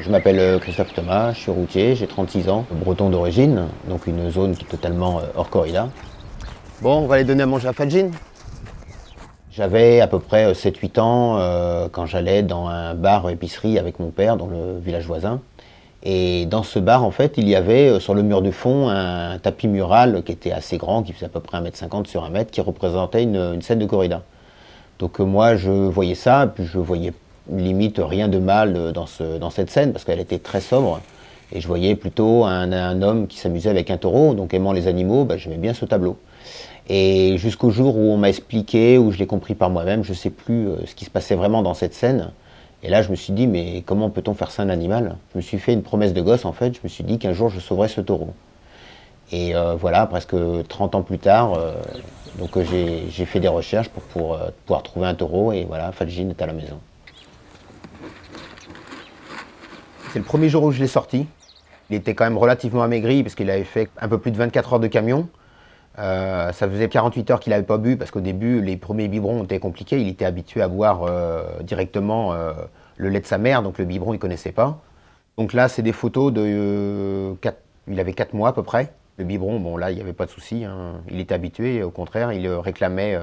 Je m'appelle Christophe Thomas, je suis routier, j'ai 36 ans, breton d'origine, donc une zone qui est totalement hors corrida. Bon, on va les donner à manger à Fadjine. J'avais à peu près 7-8 ans quand j'allais dans un bar-épicerie avec mon père dans le village voisin. Et dans ce bar, en fait, il y avait sur le mur du fond un tapis mural qui était assez grand, qui faisait à peu près 1,50 m sur 1 m, qui représentait une scène de corrida. Donc moi, je voyais ça, puis je voyais limite rien de mal dans cette scène, parce qu'elle était très sobre. Et je voyais plutôt un homme qui s'amusait avec un taureau, donc aimant les animaux, j'aimais bien ce tableau. Et jusqu'au jour où on m'a expliqué, où je l'ai compris par moi-même, je ne sais plus ce qui se passait vraiment dans cette scène. Et là, je me suis dit, mais comment peut-on faire ça à un animal? Je me suis fait une promesse de gosse, en fait. Je me suis dit qu'un jour, je sauverais ce taureau. Et voilà, presque 30 ans plus tard, j'ai fait des recherches pour pouvoir trouver un taureau. Et voilà, Fadjine est à la maison. C'est le premier jour où je l'ai sorti. Il était quand même relativement amaigri parce qu'il avait fait un peu plus de 24 heures de camion. Ça faisait 48 heures qu'il n'avait pas bu parce qu'au début, les premiers biberons étaient compliqués. Il était habitué à boire directement le lait de sa mère, donc le biberon, il ne connaissait pas. Donc là, c'est des photos de... il avait 4 mois à peu près. Le biberon, bon là, il n'y avait pas de souci, hein. Il était habitué, au contraire, il le réclamait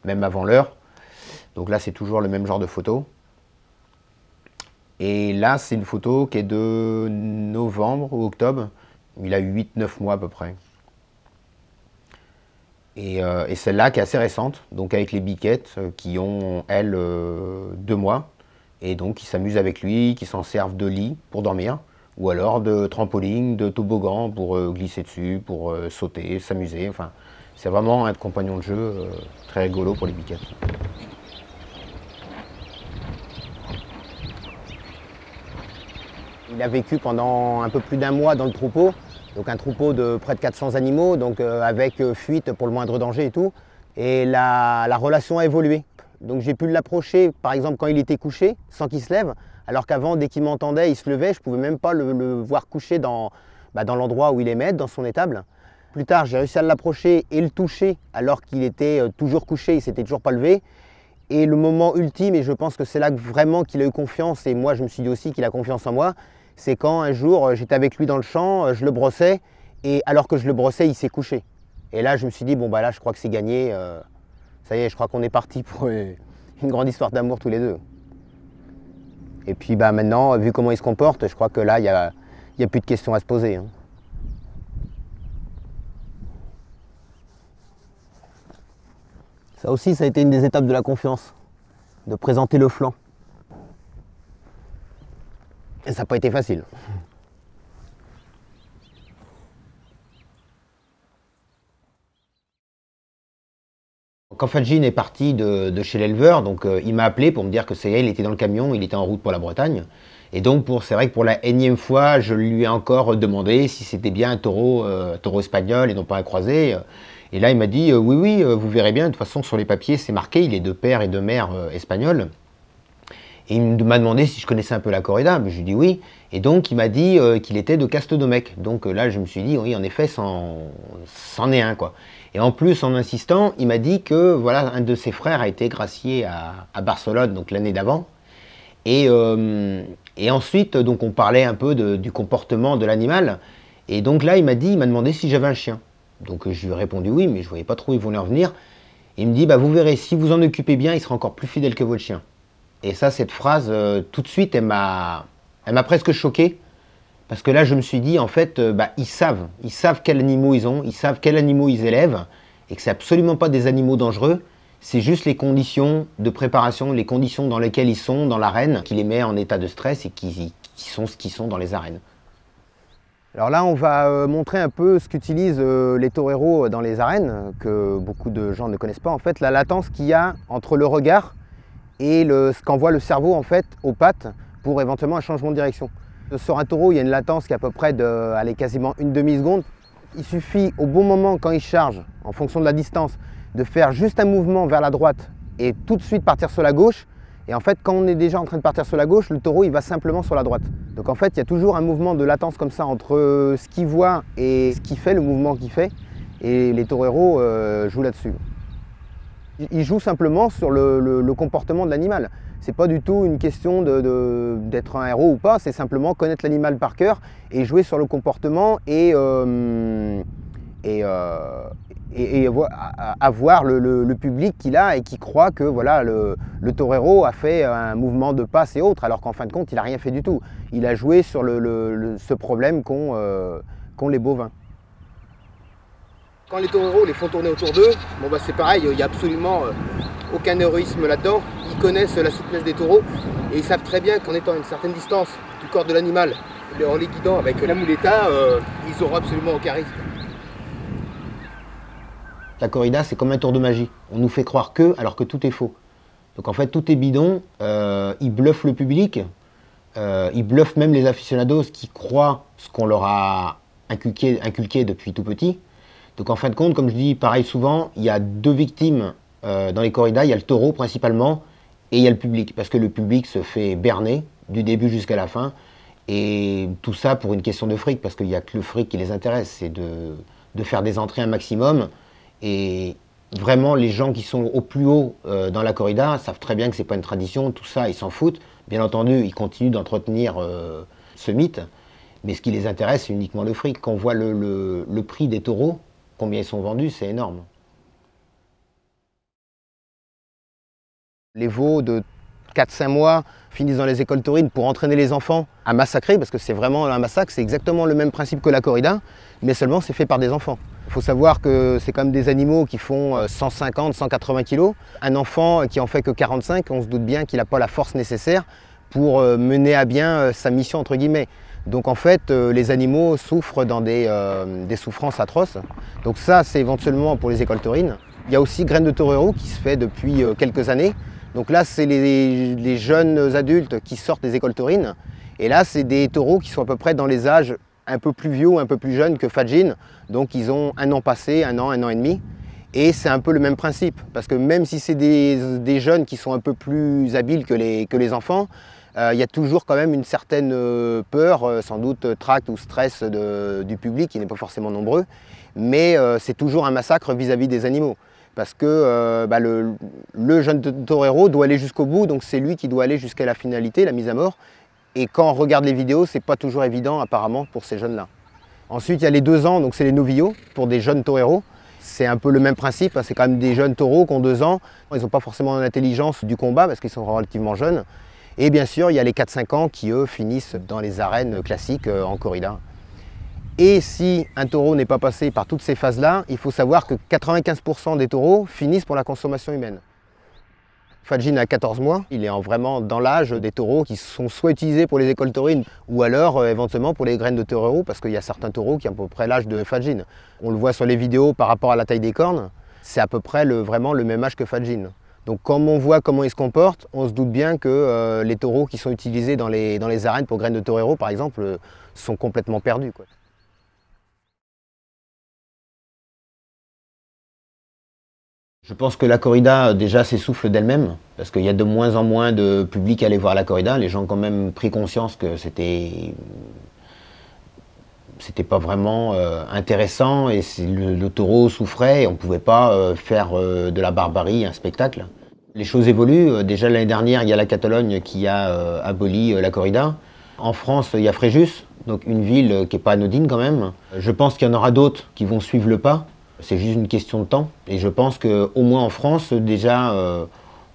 même avant l'heure. Donc là, c'est toujours le même genre de photo. Et là, c'est une photo qui est de novembre ou octobre. Il a eu 8-9 mois à peu près. Et celle-là qui est assez récente, donc avec les biquettes qui ont, elles, 2 mois. Et donc qui s'amusent avec lui, qui s'en servent de lit pour dormir, ou alors de trampoline, de toboggan pour glisser dessus, pour sauter, s'amuser. Enfin, c'est vraiment un compagnon de jeu très rigolo pour les biquettes. Il a vécu pendant un peu plus d'1 mois dans le troupeau. Donc un troupeau de près de 400 animaux, donc avec fuite pour le moindre danger et tout. Et la relation a évolué. Donc j'ai pu l'approcher, par exemple, quand il était couché, sans qu'il se lève, alors qu'avant, dès qu'il m'entendait, il se levait, je ne pouvais même pas le voir couché dans l'endroit où il aimait, dans son étable. Plus tard, j'ai réussi à l'approcher et le toucher, alors qu'il était toujours couché, il ne s'était toujours pas levé. Et le moment ultime, et je pense que c'est là vraiment qu'il a eu confiance, et moi je me suis dit aussi qu'il a confiance en moi, c'est quand un jour j'étais avec lui dans le champ, je le brossais, et alors que je le brossais, il s'est couché. Et là je me suis dit, bon bah là je crois que c'est gagné, ça y est, je crois qu'on est parti pour une grande histoire d'amour tous les deux. Et puis bah maintenant, vu comment il se comporte, je crois que là il n'y a plus de questions à se poser, hein. Ça aussi, ça a été une des étapes de la confiance, de présenter le flanc. Et ça n'a pas été facile. Quand Fadjine est parti de chez l'éleveur, donc il m'a appelé pour me dire que c'est il était dans le camion, il était en route pour la Bretagne. Et donc c'est vrai que pour la énième fois, je lui ai encore demandé si c'était bien un taureau espagnol et non pas un croisé. Et là il m'a dit oui, oui, vous verrez bien, de toute façon sur les papiers c'est marqué, il est de père et de mère espagnol. Et il m'a demandé si je connaissais un peu la corrida, mais je lui ai dit oui. Et donc il m'a dit qu'il était de Castedomec. Donc là je me suis dit oui, en effet, c'en est un quoi. Et en plus, en insistant, il m'a dit que voilà, un de ses frères a été gracié à Barcelone, donc l'année d'avant. Et ensuite, donc on parlait un peu du comportement de l'animal. Et donc là, il m'a demandé si j'avais un chien. Donc je lui ai répondu oui, mais je ne voyais pas trop où il voulait en venir. Et il me dit, bah, vous verrez, si vous en occupez bien, il sera encore plus fidèle que votre chien. Et ça, cette phrase, tout de suite, elle m'a presque choqué. Parce que là, je me suis dit, en fait, ils savent quels animaux ils ont, ils savent quels animaux ils élèvent, et que c'est absolument pas des animaux dangereux, c'est juste les conditions de préparation, les conditions dans lesquelles ils sont dans l'arène, qui les met en état de stress et qui sont ce qu'ils sont dans les arènes. Alors là, on va montrer un peu ce qu'utilisent les toreros dans les arènes, que beaucoup de gens ne connaissent pas. En fait, la latence qu'il y a entre le regard et ce qu'envoie le cerveau en fait aux pattes pour éventuellement un changement de direction. Sur un taureau, il y a une latence qui est à peu près de quasiment une demi-seconde. Il suffit au bon moment, quand il charge, en fonction de la distance, de faire juste un mouvement vers la droite et tout de suite partir sur la gauche. Et en fait, quand on est déjà en train de partir sur la gauche, le taureau il va simplement sur la droite. Donc en fait, il y a toujours un mouvement de latence comme ça entre ce qu'il voit et ce qu'il fait, le mouvement qu'il fait. Et les toreros jouent là-dessus. Ils jouent simplement sur le comportement de l'animal. c'est pas du tout une question d'être un héros ou pas, c'est simplement connaître l'animal par cœur et jouer sur le comportement et avoir le public qu'il a et qui croit que voilà, le torero a fait un mouvement de passe et autres, alors qu'en fin de compte, il n'a rien fait du tout. Il a joué sur ce problème qu'ont les bovins. Quand les toreros les font tourner autour d'eux, bon bah c'est pareil, il n'y a absolument aucun héroïsme là-dedans. Ils connaissent la souplesse des taureaux et ils savent très bien qu'en étant à une certaine distance du corps de l'animal, en les guidant avec la muleta, ils n'auront absolument aucun risque. La corrida, c'est comme un tour de magie. On nous fait croire que, alors que tout est faux. Donc en fait, tout est bidon. Ils bluffent le public. Ils bluffent même les aficionados qui croient ce qu'on leur a inculqué depuis tout petit. Donc en fin de compte, comme je dis pareil souvent, il y a deux victimes dans les corridas. Il y a le taureau principalement et il y a le public. Parce que le public se fait berner du début jusqu'à la fin. Et tout ça pour une question de fric. Parce qu'il n'y a que le fric qui les intéresse. C'est de faire des entrées un maximum. Et vraiment, les gens qui sont au plus haut dans la corrida savent très bien que ce n'est pas une tradition, tout ça, ils s'en foutent. Bien entendu, ils continuent d'entretenir ce mythe, mais ce qui les intéresse, c'est uniquement le fric. Quand on voit le prix des taureaux, combien ils sont vendus, c'est énorme. Les veaux de 4-5 mois finissent dans les écoles taurines pour entraîner les enfants à massacrer, parce que c'est vraiment un massacre, c'est exactement le même principe que la corrida, mais seulement c'est fait par des enfants. Il faut savoir que c'est comme des animaux qui font 150, 180 kg. Un enfant qui en fait que 45, on se doute bien qu'il n'a pas la force nécessaire pour mener à bien sa mission entre guillemets. Donc en fait, les animaux souffrent dans des souffrances atroces. Donc ça, c'est éventuellement pour les écoles taurines. Il y a aussi Graines de Torero qui se fait depuis quelques années. Donc là, c'est les jeunes adultes qui sortent des écoles taurines. Et là, c'est des taureaux qui sont à peu près dans les âges un peu plus vieux ou un peu plus jeunes que Fadjin. Donc ils ont un an passé, un an et demi. Et c'est un peu le même principe. Parce que même si c'est des jeunes qui sont un peu plus habiles que les enfants, il y a toujours quand même une certaine peur, sans doute tract ou stress du public, qui n'est pas forcément nombreux. Mais c'est toujours un massacre vis-à-vis des animaux. Parce que le jeune torero doit aller jusqu'au bout, donc c'est lui qui doit aller jusqu'à la finalité, la mise à mort. Et quand on regarde les vidéos, c'est pas toujours évident apparemment pour ces jeunes-là. Ensuite, il y a les 2 ans, donc c'est les novillos pour des jeunes toreros. C'est un peu le même principe, hein, c'est quand même des jeunes taureaux qui ont 2 ans. Ils n'ont pas forcément l'intelligence du combat parce qu'ils sont relativement jeunes. Et bien sûr, il y a les 4-5 ans qui, eux, finissent dans les arènes classiques en corrida. Et si un taureau n'est pas passé par toutes ces phases-là, il faut savoir que 95% des taureaux finissent pour la consommation humaine. Fadjin a 14 mois, il est vraiment dans l'âge des taureaux qui sont soit utilisés pour les écoles taurines ou alors éventuellement pour les graines de torero parce qu'il y a certains taureaux qui ont à peu près l'âge de Fadjin. On le voit sur les vidéos par rapport à la taille des cornes, c'est à peu près vraiment le même âge que Fadjin. Donc comme on voit comment ils se comportent, on se doute bien que les taureaux qui sont utilisés dans les arènes pour graines de torero par exemple sont complètement perdus, quoi. Je pense que la corrida déjà s'essouffle d'elle-même, parce qu'il y a de moins en moins de public à aller voir la corrida. Les gens ont quand même pris conscience que c'était pas vraiment intéressant et le taureau souffrait et on ne pouvait pas faire de la barbarie un spectacle. Les choses évoluent. Déjà l'année dernière, il y a la Catalogne qui a aboli la corrida. En France, il y a Fréjus, donc une ville qui n'est pas anodine quand même. Je pense qu'il y en aura d'autres qui vont suivre le pas. C'est juste une question de temps. Et je pense qu'au moins en France, déjà,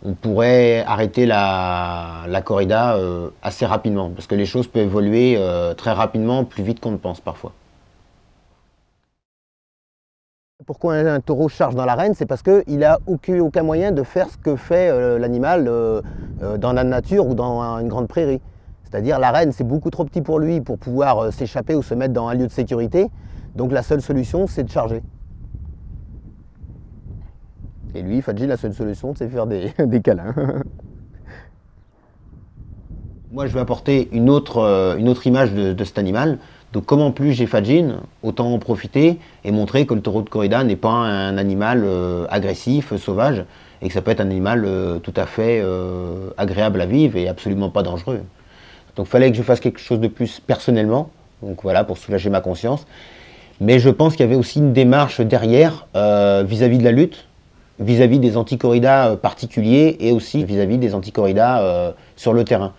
on pourrait arrêter la corrida assez rapidement. Parce que les choses peuvent évoluer très rapidement, plus vite qu'on ne pense parfois. Pourquoi un taureau charge dans l'arène? C'est parce qu'il n'a aucun moyen de faire ce que fait l'animal dans la nature ou dans une grande prairie. C'est-à-dire l'arène, c'est beaucoup trop petit pour lui pour pouvoir s'échapper ou se mettre dans un lieu de sécurité. Donc la seule solution, c'est de charger. Et lui, Fadjin, la seule solution, c'est faire des câlins. Moi, je vais apporter une autre image de cet animal. Donc, comme en plus j'ai Fadjin, autant en profiter et montrer que le taureau de corrida n'est pas un animal agressif, sauvage, et que ça peut être un animal tout à fait agréable à vivre et absolument pas dangereux. Donc, il fallait que je fasse quelque chose de plus personnellement, donc voilà, pour soulager ma conscience. Mais je pense qu'il y avait aussi une démarche derrière vis-à-vis de la lutte, vis-à-vis des anti-corridas particuliers et aussi vis-à-vis des anti-corridas sur le terrain.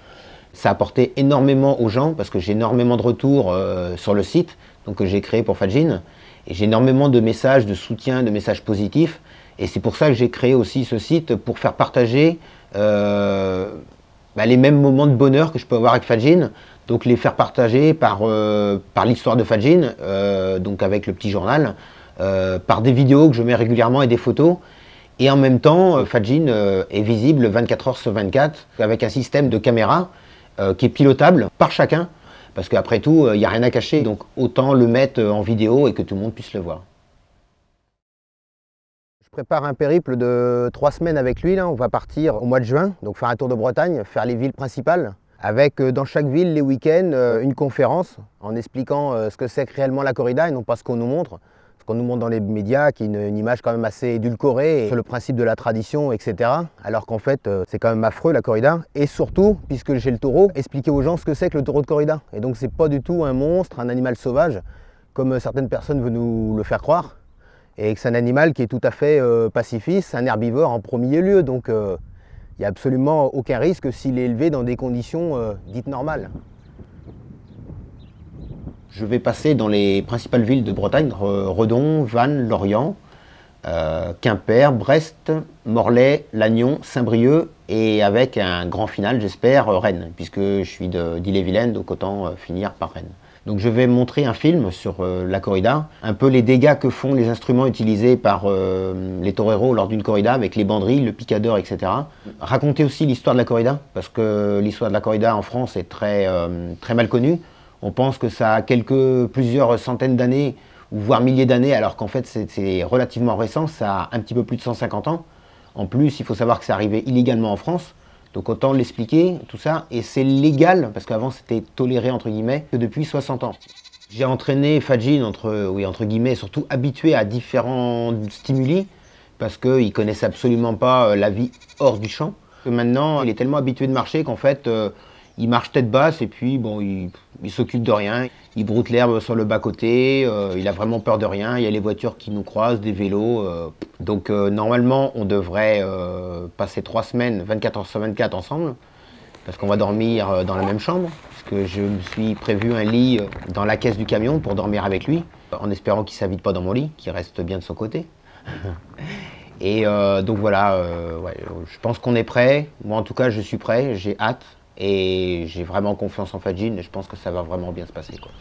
Ça a apporté énormément aux gens parce que j'ai énormément de retours sur le site donc, que j'ai créé pour Fadjin. Et j'ai énormément de messages de soutien, de messages positifs. Et c'est pour ça que j'ai créé aussi ce site pour faire partager les mêmes moments de bonheur que je peux avoir avec Fadjin. Donc les faire partager par l'histoire de Fadjin, donc avec le petit journal, par des vidéos que je mets régulièrement et des photos. Et en même temps, Fadjin est visible 24 heures sur 24 avec un système de caméra qui est pilotable par chacun. Parce qu'après tout, il n'y a rien à cacher, donc autant le mettre en vidéo et que tout le monde puisse le voir. Je prépare un périple de 3 semaines avec lui. Là. On va partir au mois de juin, donc faire un tour de Bretagne, faire les villes principales, avec dans chaque ville, les week-ends, une conférence en expliquant ce que c'est que réellement la corrida et non pas ce qu'on nous montre. Ce qu'on nous montre dans les médias, qui est une image quand même assez édulcorée, sur le principe de la tradition, etc. Alors qu'en fait, c'est quand même affreux la corrida. Et surtout, puisque j'ai le taureau, expliquer aux gens ce que c'est que le taureau de corrida. Et donc c'est pas du tout un monstre, un animal sauvage, comme certaines personnes veulent nous le faire croire. Et que c'est un animal qui est tout à fait pacifiste, un herbivore en premier lieu. Donc il n'y a absolument aucun risque s'il est élevé dans des conditions dites normales. Je vais passer dans les principales villes de Bretagne, Redon, Vannes, Lorient, Quimper, Brest, Morlaix, Lannion, Saint-Brieuc et avec un grand final, j'espère, Rennes, puisque je suis d'Ille-et-Vilaine, donc autant finir par Rennes. Donc je vais montrer un film sur la corrida, un peu les dégâts que font les instruments utilisés par les toreros lors d'une corrida, avec les banderilles, le picador, etc. Raconter aussi l'histoire de la corrida, parce que l'histoire de la corrida en France est très mal connue. On pense que ça a plusieurs centaines d'années, ou voire milliers d'années, alors qu'en fait c'est relativement récent, ça a un petit peu plus de 150 ans. En plus, il faut savoir que c'est arrivé illégalement en France, donc autant l'expliquer, tout ça. Et c'est légal, parce qu'avant c'était toléré, entre guillemets, que depuis 60 ans. J'ai entraîné Fadjin, entre guillemets, surtout habitué à différents stimuli, parce qu'il ne connaissait absolument pas la vie hors du champ. Maintenant, il est tellement habitué de marcher qu'en fait, il marche tête basse et puis bon, il s'occupe de rien. Il broute l'herbe sur le bas-côté, il a vraiment peur de rien. Il y a les voitures qui nous croisent, des vélos. Donc normalement, on devrait passer 3 semaines, 24 heures sur 24 ensemble, parce qu'on va dormir dans la même chambre, puisque je me suis prévu un lit dans la caisse du camion pour dormir avec lui, en espérant qu'il ne s'invite pas dans mon lit, qu'il reste bien de son côté. Et donc voilà, ouais, je pense qu'on est prêt. Moi en tout cas, je suis prêt, j'ai hâte. Et j'ai vraiment confiance en Fadjin et je pense que ça va vraiment bien se passer, quoi.